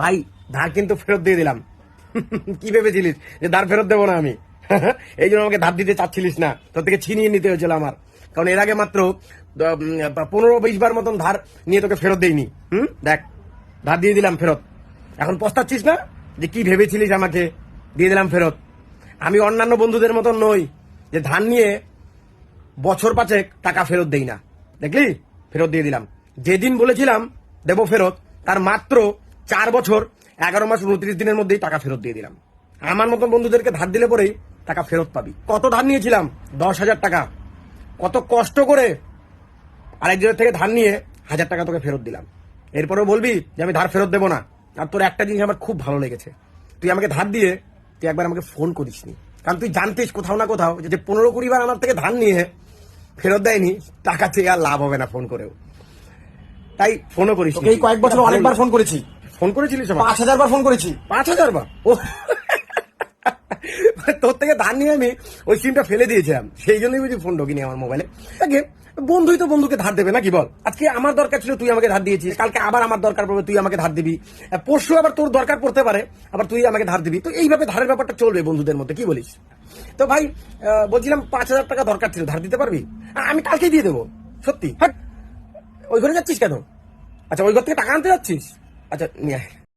ভাই ধার কিন্তু ফেরত দিয়ে দিলাম। কি ভেবেছিলিস যে ধার ফেরত দেবো না আমি? এই জন্য আমাকে ধার দিতে চাচ্ছিলিস না, তোর থেকে ছিনিয়ে নিতে হয়েছিল আমার। কারণ এর আগে মাত্র 15-20 বার মতন ধার নিয়ে তোকে ফেরত দেইনি। দেখ, ধার দিয়ে দিলাম ফেরত। এখন পস্তাচ্ছিস না যে কি ভেবেছিলিস আমাকে? দিয়ে দিলাম ফেরত। আমি অন্যান্য বন্ধুদের মতন নই যে ধার নিয়ে বছর 5 টাকা ফেরত দেই না। দেখলি, ফেরত দিয়ে দিলাম। যেদিন বলেছিলাম দেবো ফেরত, তার মাত্র 4 বছর 11 মাস 29 দিনের মধ্যেই টাকা ফেরত দিয়ে দিলাম। আমার মতন বন্ধুদেরকে ধার দিলে পরেই টাকা ফেরত পাবি। কত ধার নিয়েছিলাম? 10,000 টাকা। কত কষ্ট করে আরেকজনের থেকে ধার নিয়ে 1,000 টাকা তোকে ফেরত দিলাম। এরপরেও বলবি যে আমি ধার ফেরত দেবো না? আর তোর একটা জিনিস আমার খুব ভালো লেগেছে, তুই আমাকে ধার দিয়ে তুই একবার আমাকে ফোন করিসনি। কারণ তুই জানতিস কোথাও না কোথাও যে 15-20 বার আমার থেকে ধার নিয়ে ফেরত দেয়নি, টাকা থেকে আর লাভ হবে না ফোন করেও। তাই ফোনও করিস। এই কয়েক বছর অনেকবার ফোন করেছি। ফোন করেছিলিস? 5,000 বার ফোন করেছি। 5,000 বার? ও, তোর থেকে ধার নিয়ে আমি ওই সিমটা ফেলে দিয়েছিলাম, সেই জন্যই বুঝি ফোন ঢোকিনি আমার মোবাইলে। আগে বন্ধুই তো বন্ধুকে ধার দেবে নাকি বল? আজকে আমার দরকার ছিল, তুই আমাকে ধার দিয়েছিস। কালকে আবার আমার দরকার পড়বে, তুই আমাকে ধার দিবি। পরশু আবার তোর দরকার পড়তে পারে, আবার তুই আমাকে ধার দিবি। তো এইভাবে ধারের ব্যাপারটা চলবে বন্ধুদের মধ্যে, কি বলিস? তো ভাই বলছিলাম 5,000 টাকা দরকার ছিল, ধার দিতে পারবি? আমি কালকেই দিয়ে দেবো, সত্যি। হ্যাঁ, ওই ঘরে যাচ্ছিস কেন? আচ্ছা, ওই ঘর থেকে টাকা আনতে যাচ্ছিস? আচ্ছা নিয়ে আয়।